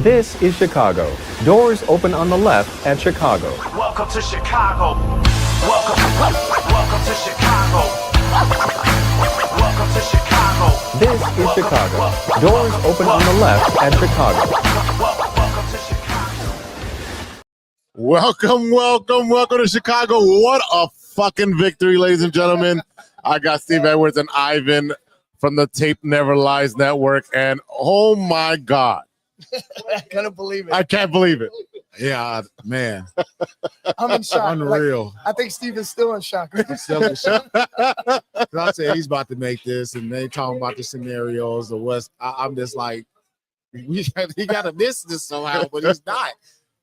This is Chicago. Doors open on the left at Chicago. Welcome to Chicago. Welcome to Chicago. Welcome to Chicago. This is Chicago. Doors open on the left at Chicago. Welcome to Chicago. Welcome to Chicago. What a fucking victory, ladies and gentlemen. I got Steve Edwards and Ivan from the Tape Never Lies Network, and oh my God. I couldn't believe it. I can't believe it. Yeah, man. I'm in shock. Unreal. I think Steve is still in shock. Still in shock. I said he's about to make this, and they talking about the scenarios, the West. I'm just like, he got to miss this somehow, but he's not.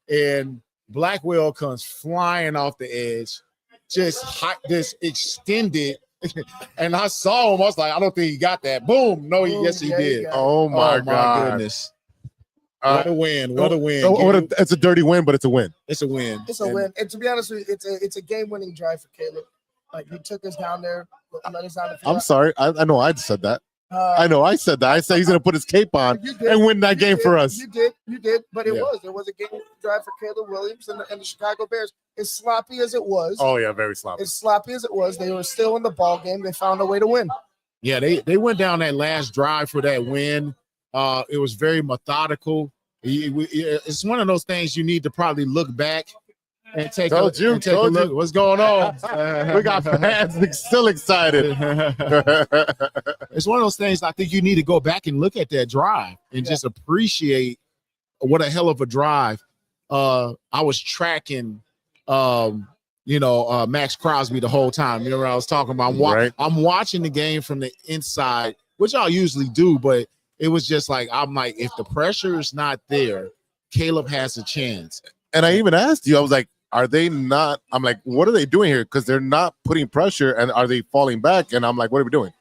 And Blackwell comes flying off the edge, just hot, this extended. And I saw him. I was like, I don't think he got that. Boom. No, yes, he did. Oh my God. Goodness. What a win. What a win. It's a dirty win, but it's a win. It's a win. It's a win. And to be honest with you, it's a game-winning drive for Caleb. Like, he took us down there, let us down the field. I'm sorry. I know I said that. I said that. I said he's going to put his cape on and win that game for us. You did. But it was a game drive for Caleb Williams and the Chicago Bears. As sloppy as it was. Oh, yeah, very sloppy. As sloppy as it was, they were still in the ball game. They found a way to win. Yeah, they went down that last drive for that win. It was very methodical. It's one of those things you need to probably look back and take a look. What's going on? We got fans still excited. It's one of those things I think you need to go back and look at that drive and just appreciate what a hell of a drive. I was tracking, Max Crosby the whole time. You know what I was talking about? I'm watching the game from the inside, which I usually do, but it was just like, I'm like, if the pressure is not there, Caleb has a chance. And I even asked you, I was like, are they not? I'm like, what are they doing here? Because they're not putting pressure, and are they falling back? And I'm like, what are we doing?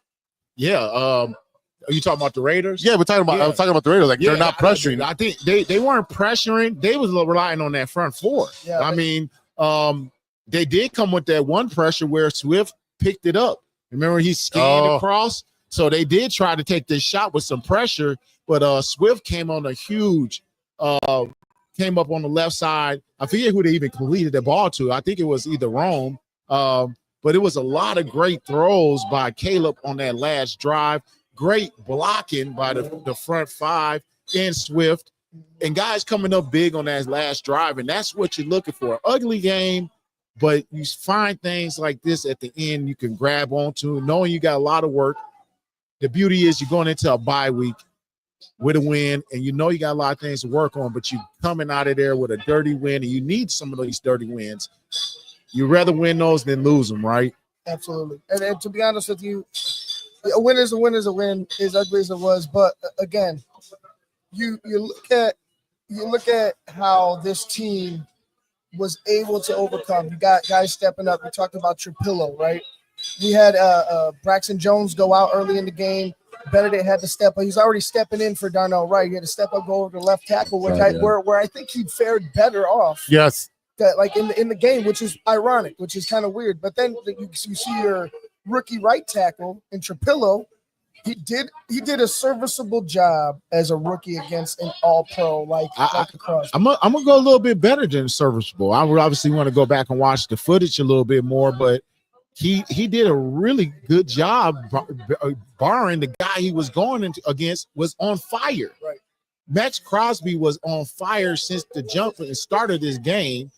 Yeah. Are you talking about the Raiders? Yeah, I was talking about the Raiders. Like, they're not pressuring. I think they weren't pressuring. They was relying on that front four. Yeah, I mean, they did come with that one pressure where Swift picked it up. Remember, he scanned across. So they did try to take this shot with some pressure, but Swift came on a huge, came up on the left side. I forget who they even completed the ball to. I think it was either Rome, but it was a lot of great throws by Caleb on that last drive. Great blocking by the front five and Swift, and guys coming up big on that last drive, and that's what you're looking for. Ugly game, but you find things like this at the end you can grab onto, knowing you got a lot of work. The beauty is you're going into a bye week with a win, and you know you got a lot of things to work on, but you're coming out of there with a dirty win, and you need some of these dirty wins. You'd rather win those than lose them, right? Absolutely. And to be honest with you, a win is a win is a win, as ugly as it was. But again, you look at how this team was able to overcome. You got guys stepping up. We talked about Trapillo, right? We had Braxton Jones go out early in the game. Benedict had to step up. He's already stepping in for Darnell Wright. He had to step up, go over to left tackle, which where I think he fared better off. Yes. Like in the game, which is ironic, which is kind of weird. But then you see your rookie right tackle in Trapillo. He did a serviceable job as a rookie against an all-pro like across. I'm gonna go a little bit better than serviceable. I would obviously want to go back and watch the footage a little bit more, but he did a really good job, barring the guy he was going against was on fire. Right. Max Crosby was on fire since the jump and started this game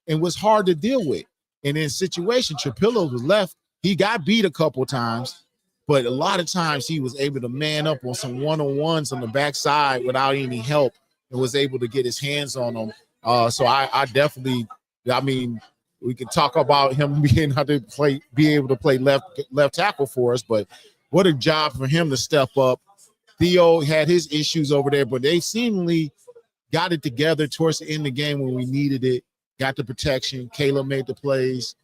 and was hard to deal with. And in situation, Trapillo was left. He got beat a couple times, but a lot of times he was able to man up on some one-on-ones on the backside without any help and was able to get his hands on them. So I definitely, we could talk about him being able to play left tackle for us, but what a job for him to step up. Theo had his issues over there, but they seemingly got it together towards the end of the game when we needed it. Got the protection. Caleb made the plays.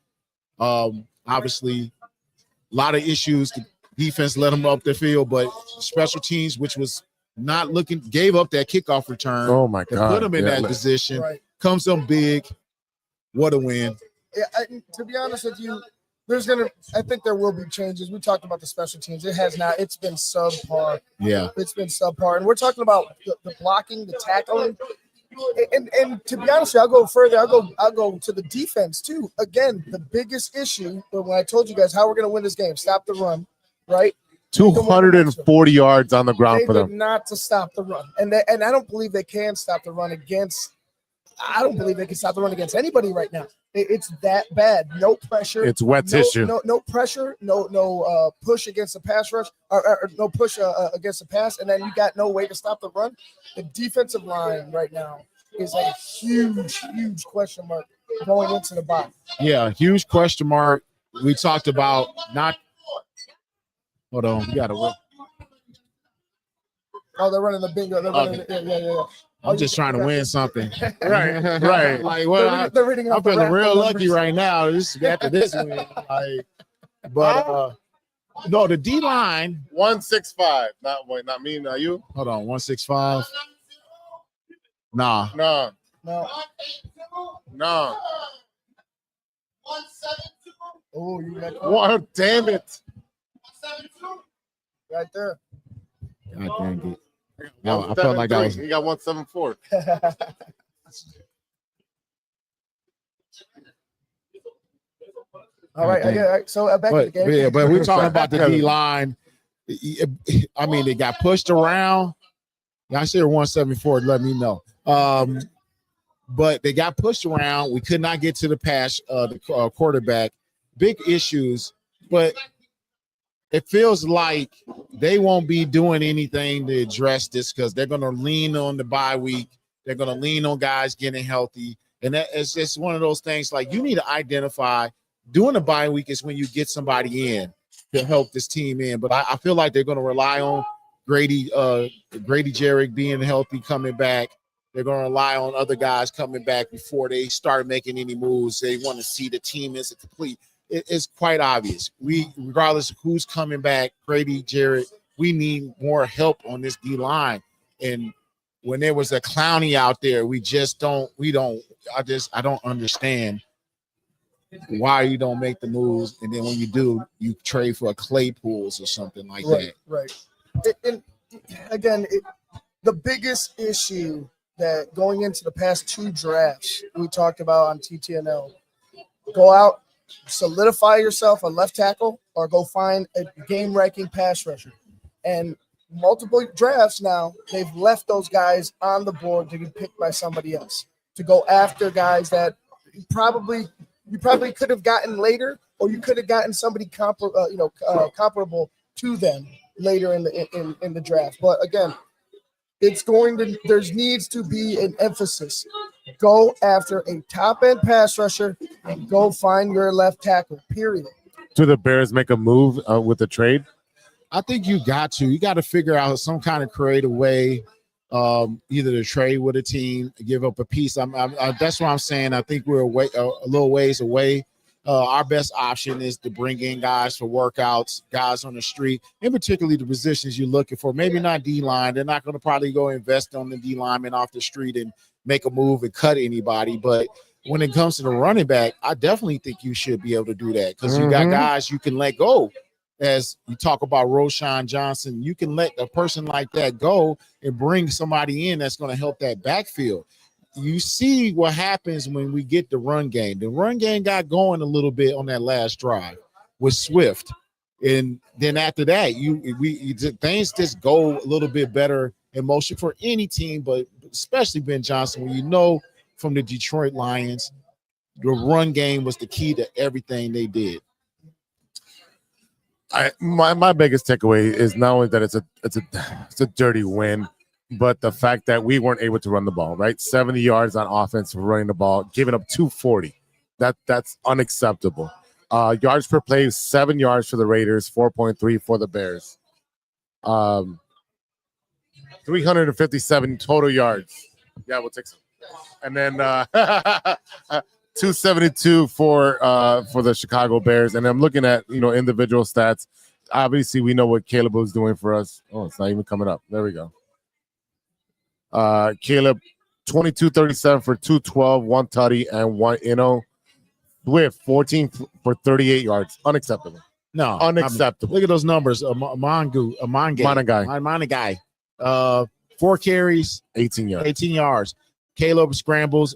Obviously, a lot of issues. The defense let them up the field, but special teams, which was not looking, gave up that kickoff return. Oh my God! Put them in that position. Right. Comes up big. What a win! Yeah, to be honest with you, I think there will be changes. We talked about the special teams. It has not. It's been subpar. Yeah. It's been subpar. And we're talking about the blocking, the tackling. And to be honest, I'll go further. I'll go to the defense too. Again, the biggest issue when I told you guys how we're going to win this game, stop the run, right? 240 yards on the ground They for them. did not to stop the run, and I don't believe they can stop the run against. I don't believe they can stop the run against anybody right now. It's that bad. No pressure. It's wet tissue. No pressure. No push against the pass rush, or no push against the pass, and then you got no way to stop the run. The defensive line right now is a huge question mark going into the bye. Yeah, huge question mark. We talked about not. Hold on, we got to work. Oh, they're running the bingo. They're running. Okay. Yeah. I'm just trying to win something. Right. Like, well, They're reading I'm off the feeling real raffle lucky numbers. right now. This after this win, like, but no, the D line. 165. Not me, not you. Hold on, 165. Nah, No. No. Oh, you got What? Damn it. right there. God dang it. No, I felt like I was. You got 174. All right. All right. So back in the But game. yeah, but we're talking about the D line. I mean, they got pushed around. I said 174. Let me know. But they got pushed around. We could not get to the pass, the quarterback. Big issues, but it feels like they won't be doing anything to address this because they're going to lean on the bye week. They're going to lean on guys getting healthy. And that is just one of those things like you need to identify. Doing a bye week is when you get somebody in to help this team in. But I feel like they're going to rely on Grady Jarrett being healthy, coming back. They're going to rely on other guys coming back before they start making any moves. They want to see the team is complete. It's quite obvious. Regardless of who's coming back, Grady Jarrett, we need more help on this D line. And when there was a Clowney out there, I don't understand why you don't make the moves, and then when you do, you trade for a Claypools or something like that. Right. And again, the biggest issue that going into the past two drafts we talked about on TTNL, go out, solidify yourself a left tackle, or go find a game-wrecking pass rusher. And multiple drafts now, they've left those guys on the board to be picked by somebody else, to go after guys that you probably could have gotten later, or you could have gotten somebody comparable to them later in the draft. But again, there needs to be an emphasis. Go after a top end pass rusher and go find your left tackle. Period. Do the Bears make a move with the trade? I think you got to figure out some kind of creative way, either to trade with a team, give up a piece. That's what I'm saying. I think we're a little ways away. Our best option is to bring in guys for workouts, guys on the street, and particularly the positions you're looking for. Maybe not D-line. They're not going to probably go invest on the D-lineman off the street and make a move and cut anybody. But when it comes to the running back, I definitely think you should be able to do that because you got guys you can let go. As you talk about Roschon Johnson, you can let a person like that go and bring somebody in that's going to help that backfield. You see what happens when we get the run game. The run game got going a little bit on that last drive with Swift. And then after that, things just go a little bit better in motion for any team, but especially Ben Johnson, when you know from the Detroit Lions, the run game was the key to everything they did. My biggest takeaway is not only that it's a dirty win, but the fact that we weren't able to run the ball, right? 70 yards on offense for running the ball, giving up 240. That's unacceptable. Yards per play, 7 yards for the Raiders, 4.3 for the Bears. 357 total yards. Yeah, we'll take some. And then 272 for the Chicago Bears. And I'm looking at individual stats. Obviously, we know what Caleb was doing for us. Oh, it's not even coming up. There we go. Caleb, 22-37 for 212, one tutty, and one Swift 14 for 38 yards. Unacceptable. No, Unacceptable. Look at those numbers. Mongai. 4 carries, 18 yards. 18 yards. Caleb scrambles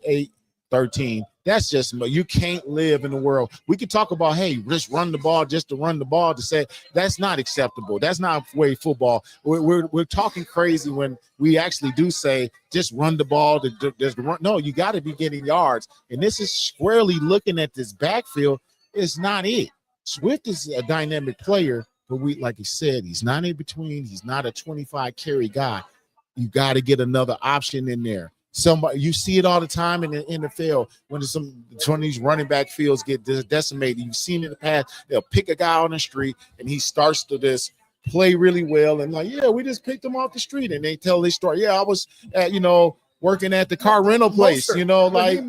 13. That's just, you can't live in the world. We could talk about, hey, just run the ball just to run the ball, to say that's not acceptable. That's not way football. We're talking crazy when we actually do say just run the ball. To run. No, you got to be getting yards. And this is squarely looking at this backfield. It's not it. Swift is a dynamic player, but like you said, he's not in between. He's not a 25 carry guy. You got to get another option in there. Somebody, you see it all the time in the NFL when some of these running back fields get decimated. You've seen it in the past. They'll pick a guy on the street and he starts to just play really well and like, yeah, we just picked him off the street, and they tell this story. Yeah, I was at working at the car rental place. Yes, Raheem what I mean?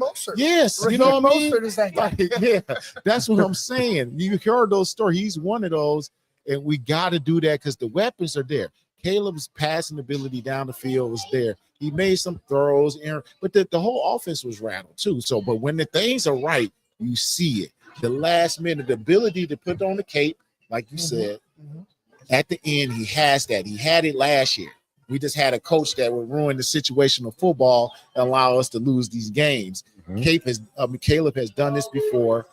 Mostert is that guy. Yeah, that's what I'm saying. You heard those stories. He's one of those, and we got to do that because the weapons are there. Caleb's passing ability down the field was there. He made some throws, but the whole offense was rattled too. So, but when the things are right, you see it. The last minute, the ability to put on the cape, like you said, at the end, he has that. He had it last year. We just had a coach that would ruin the situational football and allow us to lose these games. Caleb has done this before.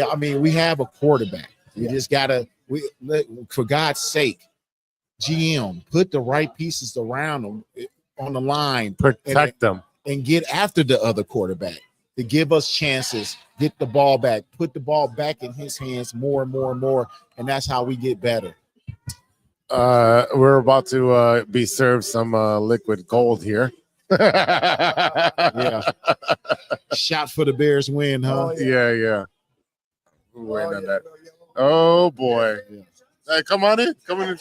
I mean, we have a quarterback. We just gotta, for God's sake, GM, put the right pieces around them on the line, Protect them, and get after the other quarterback to give us chances, get the ball back, put the ball back in his hands more and more and more, and that's how we get better. We're about to be served some liquid gold here. Yeah. Shot for the Bears win, huh? Yeah. Waiting on that. Oh boy. Yeah. Hey, come on in. Come in.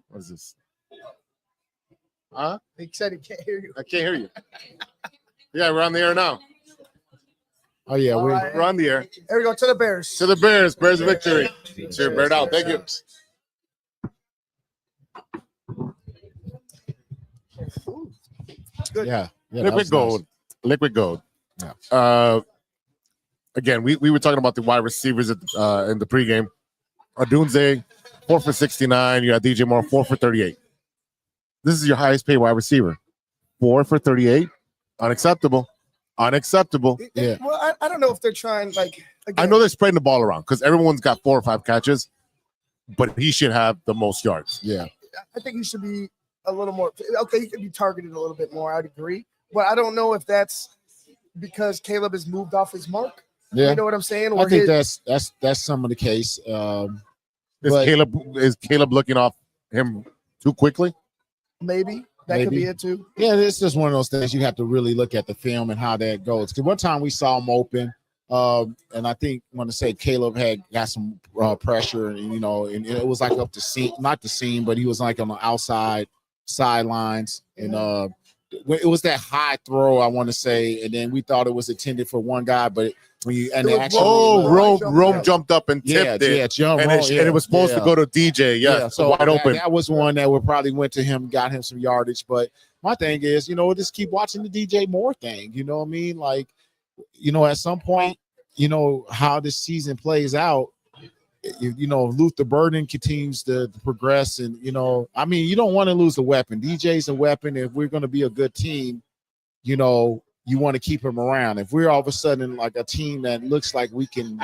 What is this? Huh? He said he can't hear you. I can't hear you. Yeah, we're on the air now. Oh yeah, We're on the air. There we go, to the Bears. To the Bears. Bears victory. Cheer, Bear out. Thank you. Good. Yeah. Liquid gold. Nice. Liquid gold. Yeah. Again, we were talking about the wide receivers in the pregame. Odunze, 4 for 69. You got DJ Moore, 4 for 38. This is your highest paid wide receiver. 4 for 38. Unacceptable. Yeah. Well, I don't know if they're trying, like, again, I know they're spreading the ball around because everyone's got 4 or 5 catches, but he should have the most yards. Yeah. I think he should be a little more. Okay, he could be targeted a little bit more. I'd agree, but I don't know if that's because Caleb has moved off his mark. Yeah. You know what I'm saying? I think that's some of the case. Is Caleb looking off him too quickly? Maybe that could be it too. Yeah, it's just one of those things you have to really look at the film and how that goes. Because one time we saw him open, and I think I want to say Caleb had got some pressure, and and it was like up the seam, not the seam, but he was like on the outside sidelines, and it was that high throw, I want to say, and then we thought it was intended for one guy, but when you and actually Rome jumped up and tipped it, and it was supposed to go to DJ. Yeah, so wide open. That was one that would probably went to him, got him some yardage. But my thing is, just keep watching the DJ Moore thing. You know what I mean? Like, at some point, how this season plays out. Luther Burden continues to progress, and you don't want to lose a weapon. DJ's a weapon. If we're going to be a good team, you want to keep him around. If we're all of a sudden like a team that looks like we can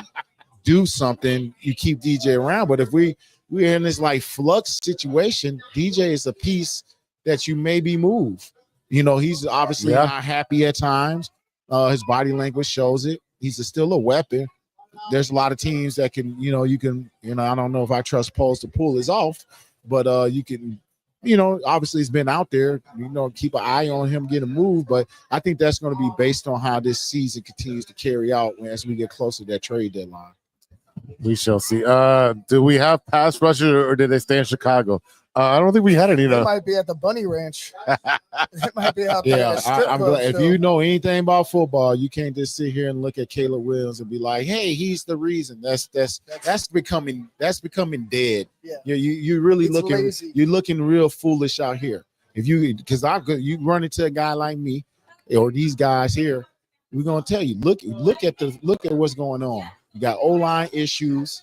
do something, you keep DJ around. But if we're in this like flux situation, DJ is a piece that you maybe move. He's obviously not happy at times. His body language shows it. He's still a weapon. There's a lot of teams that can, I don't know if I trust Poles to pull his off, but you can, obviously he's been out there, keep an eye on him getting moved. But I think that's going to be based on how this season continues to carry out as we get closer to that trade deadline. We shall see. Do we have pass rushers or did they stay in Chicago? I don't think we had any. It might be at the Bunny Ranch. It might be out there. Yeah, I'm glad. If you know anything about football, you can't just sit here and look at Caleb Williams and be like, "Hey, he's the reason." That's becoming dead. Yeah, you're really it's looking. lazy. You're looking real foolish out here. If you, because you run into a guy like me or these guys here, we're gonna tell you, look at what's going on. You got O-line issues,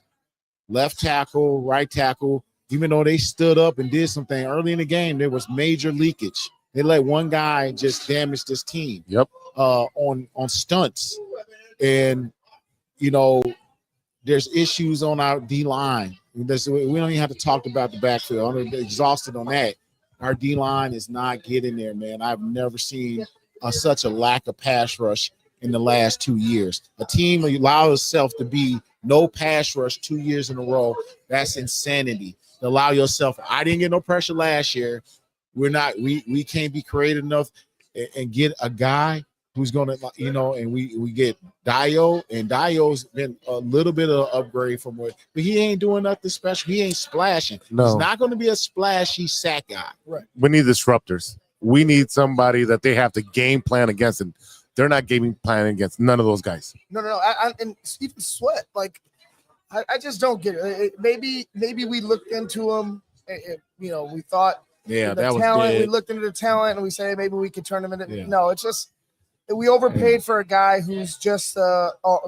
left tackle, right tackle. Even though they stood up and did something early in the game, there was major leakage. They let one guy just damage this team. Yep. On stunts, and there's issues on our D line. We don't even have to talk about the backfield. I'm exhausted on that. Our D line is not getting there, man. I've never seen such a lack of pass rush in the last 2 years. A team allows itself to be no pass rush 2 years in a row. That's insanity. To allow yourself. I didn't get no pressure last year. We can't be creative enough and get a guy who's going to, and we get Dio, and Dio's been a little bit of an upgrade from what, but he ain't doing nothing special. He ain't splashing. No. He's not going to be a splashy sack guy. Right. We need disruptors. We need somebody that they have to game plan against, and they're not game planning against none of those guys. No. And Stephen Sweat, like, I just don't get it. Maybe we looked into him. We thought Yeah, the that was talent. dead. We looked into the talent, and we say maybe we could turn him into. Yeah. No, it's just we overpaid for a guy who's just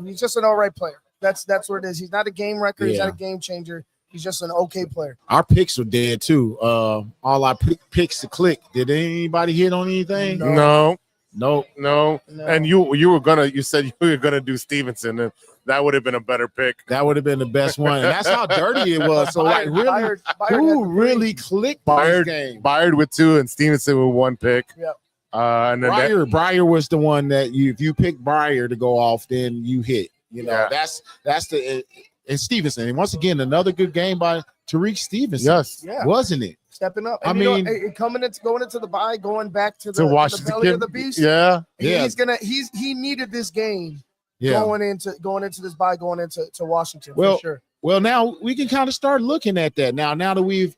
he's just an all right player. That's what it is. He's not a game wrecker. He's Yeah. not a game changer. He's just an okay player. Our picks were dead too. All our picks to click. Did anybody hit on anything? No. Nope. And you said you were gonna do Stevenson, and that would have been a better pick. That would have been the best one. And that's how dirty it was. So like, really, Byard who had really clicked this game? Byard with 2 and Stevenson with 1 pick. Yep. And then Breyer was the one that if you pick Breyer to go off, then you hit. That's the and Stevenson. And once again, another good game by Tariq Stevenson. Yes. Yeah. Wasn't it? Stepping up. I And mean, going into the bye, going back to to Washington. the belly of the beast. Yeah. Yeah. He needed this game Yeah. going into this bye, going into Washington. Well, for sure. Well, now we can kind of start looking at that. Now that we've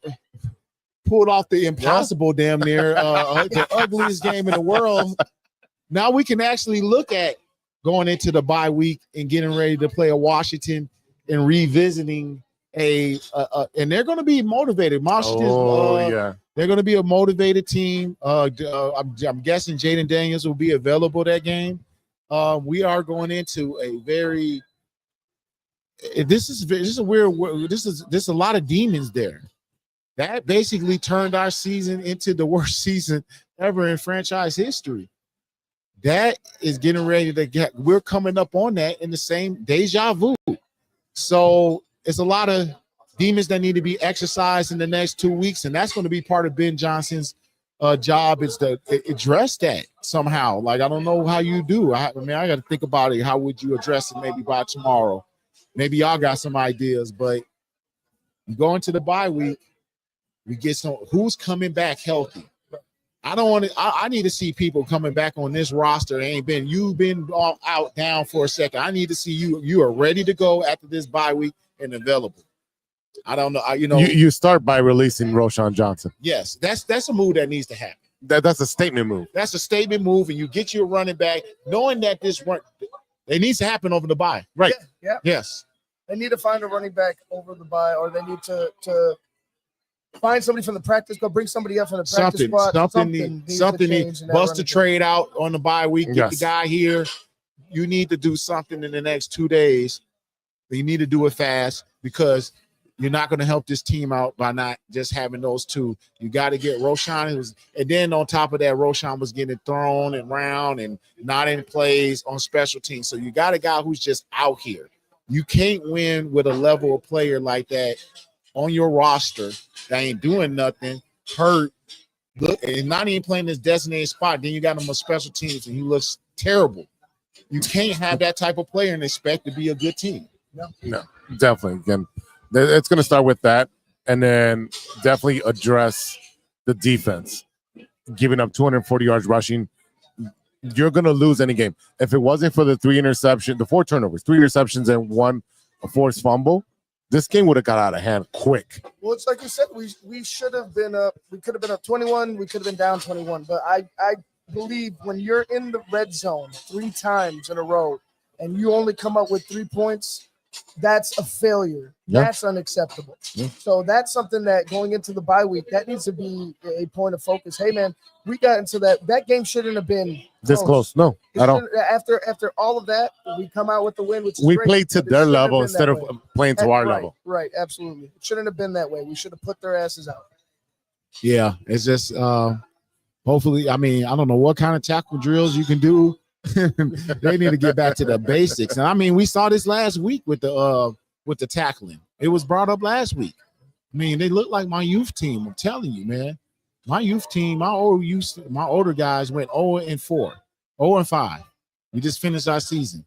pulled off the impossible damn near the ugliest game in the world, now we can actually look at going into the bye week and getting ready to play a Washington and revisiting and they're going to be motivated. Washington, they're going to be a motivated team. I'm guessing Jaden Daniels will be available that game. We are going into a very this is a weird. This is a lot of demons there. That basically turned our season into the worst season ever in franchise history. That is getting ready to get. We're coming up on that in the same deja vu. So it's a lot of demons that need to be exercised in the next 2 weeks, and that's going to be part of Ben Johnson's job, is to address that somehow. Like, I don't know how you do. I got to think about it. How would you address it maybe by tomorrow? Maybe y'all got some ideas, but going to the bye week, we get some. Who's coming back healthy? I don't want to. I need to see people coming back on this roster. You've been all out down for a second. I need to see you. You are ready to go after this bye week and available. I don't know. You start by releasing Roschon Johnson. Yes, that's a move that needs to happen. That's a statement move. That's a statement move, and you get your running back, knowing that it needs to happen over the bye. Right. Yeah. Yes. They need to find a running back over the bye, or they need to find somebody from the practice. Go bring somebody up from the practice squad. Something needs bust a trade out on the bye week. Get the guy here. You need to do something in the next 2 days. You need to do it fast, because you're not going to help this team out by not just having those two. You got to get Roschon. And then on top of that, Roschon was getting thrown around and not in plays on special teams. So you got a guy who's just out here. You can't win with a level of player like that on your roster that ain't doing nothing, hurt, look, and not even playing this designated spot. Then you got him on special teams, and he looks terrible. You can't have that type of player and expect to be a good team. No, definitely. Again, it's going to start with that, and then definitely address the defense. Giving up 240 yards rushing, you're going to lose any game. If it wasn't for the 4 turnovers, 3 interceptions, and 1 forced fumble, this game would have got out of hand quick. Well, it's like you said, we should have been up. We could have been up 21. We could have been down 21. But I believe when you're in the red zone 3 times in a row and you only come up with 3 points, that's a failure. Yeah. That's unacceptable. Yeah. So that's something that going into the bye week, that needs to be a point of focus. Hey, man, we got into that game shouldn't have been This close. No, It I don't. shouldn't- After all of that, we come out with the win, which is We great, played to but it their shouldn't have level been instead that of way. playing to our Right, level. Right, absolutely. It shouldn't have been that way. We should have put their asses out. Yeah, it's just hopefully. I mean, I don't know what kind of tackle drills you can do. They need to get back to the basics. And I mean, we saw this last week with the tackling. It was brought up last week. I mean, they look like my youth team. I'm telling you, man. My youth team, my older guys went 0-4, 0-5. We just finished our season.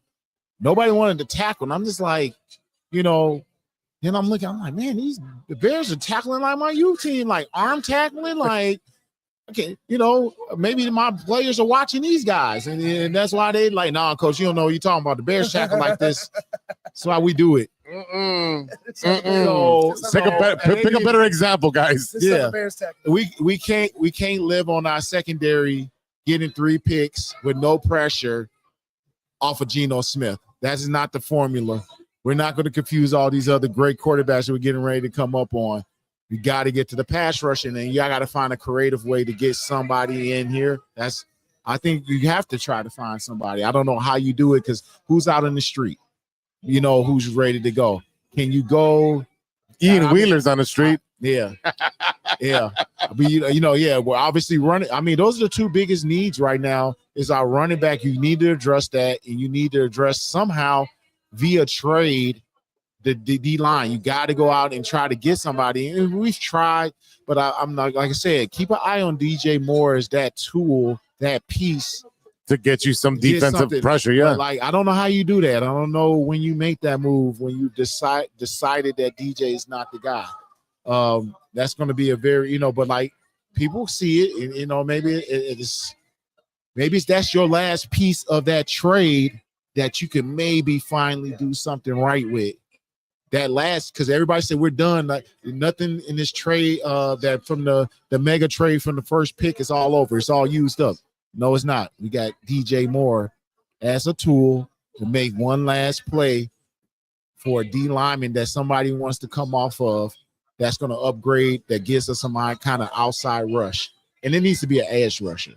Nobody wanted to tackle. And I'm just like, then I'm looking, I'm like, man, the Bears are tackling like my youth team, like arm tackling, like, okay, maybe my players are watching these guys. And that's why they like, nah, coach, you don't know what you're talking about. The Bears tackle like this. That's why we do it. So, Pick a better example, guys. Yeah, we can't live on our secondary getting 3 picks with no pressure off of Geno Smith. That is not the formula. We're not going to confuse all these other great quarterbacks that we're getting ready to come up on. You got to get to the pass rushing, and you got to find a creative way to get somebody in here. I think you have to try to find somebody. I don't know how you do it because who's out in the street? Who's ready to go. Can you go? Ian Wheeler's on the street. Yeah. Yeah. But, we're obviously running. I mean, those are the 2 biggest needs right now is our running back. You need to address that, and you need to address somehow via trade the D-line. You got to go out and try to get somebody. And we've tried, but I'm not, like I said, keep an eye on DJ Moore as that tool, that piece to get you some defensive pressure. Yeah. But I don't know how you do that. I don't know when you make that move, when you decided that DJ is not the guy. That's going to be a very, but people see it, and maybe that's your last piece of that trade that you can maybe finally do something right with. That last, because everybody said we're done. Like nothing in this trade that from the mega trade from the first pick is all over. It's all used up. No, it's not. We got DJ Moore as a tool to make one last play for a D lineman that somebody wants to come off of. That's going to upgrade. That gives us some kind of outside rush, and it needs to be an edge rusher,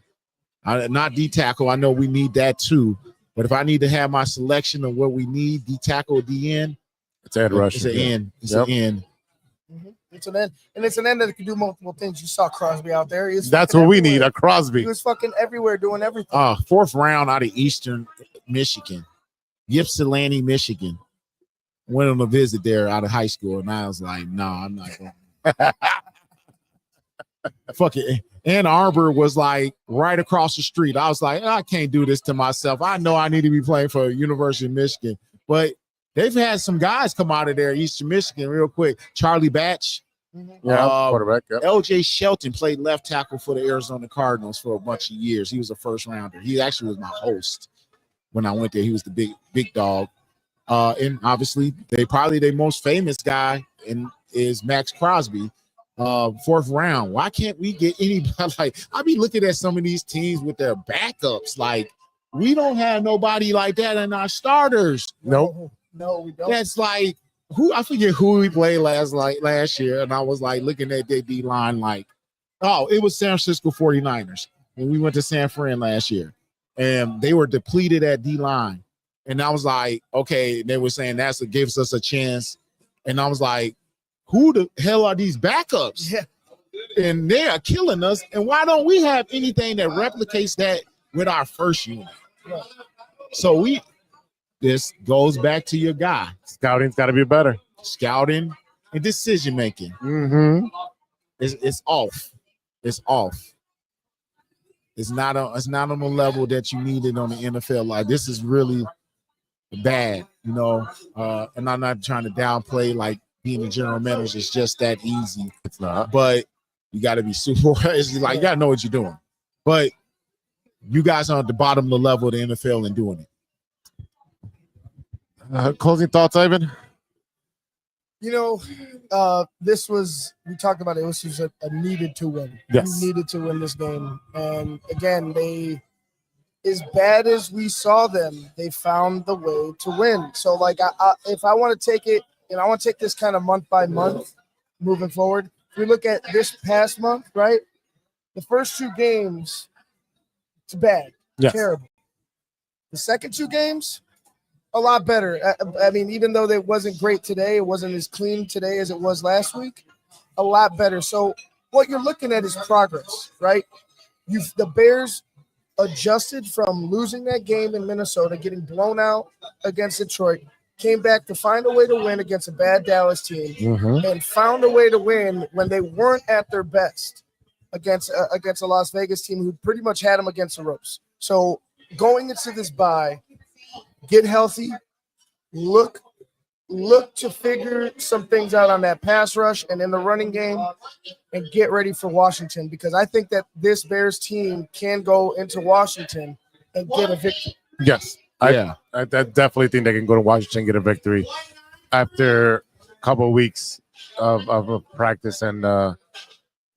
not D tackle. I know we need that too, but if I need to have my selection of what we need, D tackle, D end. It's end rush. It's an end. It's an end. Mm-hmm. It's an end, and it's an end that can do multiple things. You saw Crosby out there. That's what we need, a Crosby. He was fucking everywhere doing everything. 4th round out of Eastern Michigan, Ypsilanti, Michigan. Went on a visit there out of high school, and I was like, no, I'm not going. Fuck it. Ann Arbor was like right across the street. I was like, I can't do this to myself. I know I need to be playing for University of Michigan, but they've had some guys come out of there, Eastern Michigan, real quick. Charlie Batch. Quarterback. Yep. LJ Shelton played left tackle for the Arizona Cardinals for a bunch of years. He was a first rounder. He actually was my host when I went there. He was the big dog. And obviously, their most famous guy is Max Crosby, 4th round. Why can't we get anybody? Like, I be looking at some of these teams with their backups. Like, we don't have nobody like that in our starters. Nope. No, we don't. That's like I forget who we played last year, and I was like looking at their D line like, oh, it was San Francisco 49ers when we went to San Fran last year, and they were depleted at D line, and I was like, okay, they were saying that gives us a chance, and I was like, who the hell are these backups? Yeah. And they are killing us, and why don't we have anything that replicates that with our first unit? Right. So this goes back to your guy. Scouting's got to be better. Scouting and decision making. Mm-hmm. It's off. It's off. It's not on the level that you needed on the NFL. Like, this is really bad, and I'm not trying to downplay like being a general manager. It's just that easy. It's not. But you got to be super. It's like you got to know what you're doing. But you guys are at the bottom of the level of the NFL and doing it. Closing thoughts, Ivan? We talked about it. This was a needed to win. Yes. You needed to win this game. And again, as bad as we saw them, they found the way to win. So, like, if I want to take it, and I want to take this kind of month by month moving forward, if we look at this past month, right, the first 2 games, it's bad, terrible. The second 2 games, a lot better. I mean, even though it wasn't great today, it wasn't as clean today as it was last week, a lot better. So what you're looking at is progress, right? The Bears adjusted from losing that game in Minnesota, getting blown out against Detroit, came back to find a way to win against a bad Dallas team, and found a way to win when they weren't at their best against a Las Vegas team who pretty much had them against the ropes. So going into this bye, get healthy, look to figure some things out on that pass rush and in the running game, and get ready for Washington, because I think that this Bears team can go into Washington and get a victory. Yes. I definitely think they can go to Washington and get a victory after a couple of weeks of practice and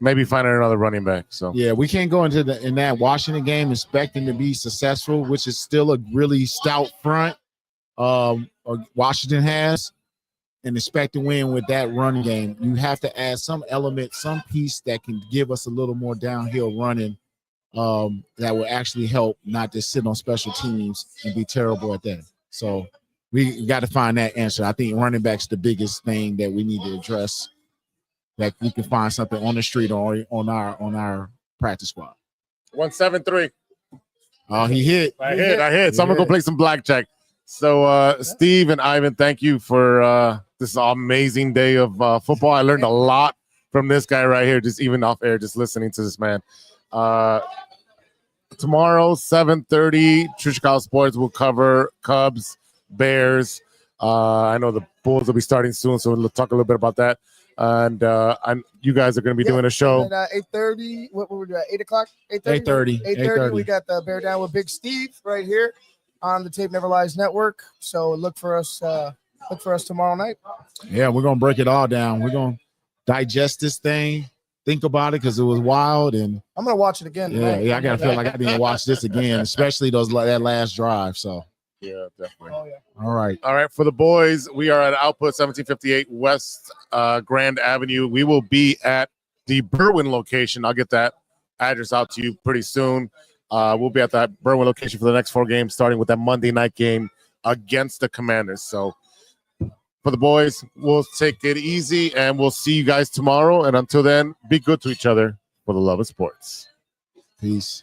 maybe finding another running back. So yeah, we can't go into in that Washington game expecting to be successful, which is still a really stout front. Washington has, and expect to win with that running game. You have to add some element, some piece that can give us a little more downhill running that will actually help, not just sit on special teams and be terrible at that. So we got to find that answer. I think running back's the biggest thing that we need to address, that we can find something on the street or on our practice squad. 173. Oh, he hit. I hit. So I'm going to go play some blackjack. So, Steve and Ivan, thank you for this amazing day of football. I learned a lot from this guy right here, just even off air, just listening to this man. Tomorrow, 7:30, True Chicago Sports will cover Cubs, Bears. I know the Bulls will be starting soon, so we'll talk a little bit about that. And you guys are going to be doing a show. At 8:30, what were we doing? 8 o'clock? 8:30. 8:30. We got the Bear Down with Big Steve right here on the Tape Never Lies Network. So look for us tomorrow night. Yeah, we're gonna break it all down. We're gonna digest this thing, think about it, because it was wild, and I'm gonna watch it again. Yeah, I gotta feel like I need to watch this again, especially that last drive. So yeah, definitely. Oh, yeah. All right. For the boys, we are at Output 1758 West Grand Avenue. We will be at the Berwyn location. I'll get that address out to you pretty soon. We'll be at that Berwyn location for the next 4 games, starting with that Monday night game against the Commanders. So for the boys, we'll take it easy, and we'll see you guys tomorrow. And until then, be good to each other for the love of sports. Peace.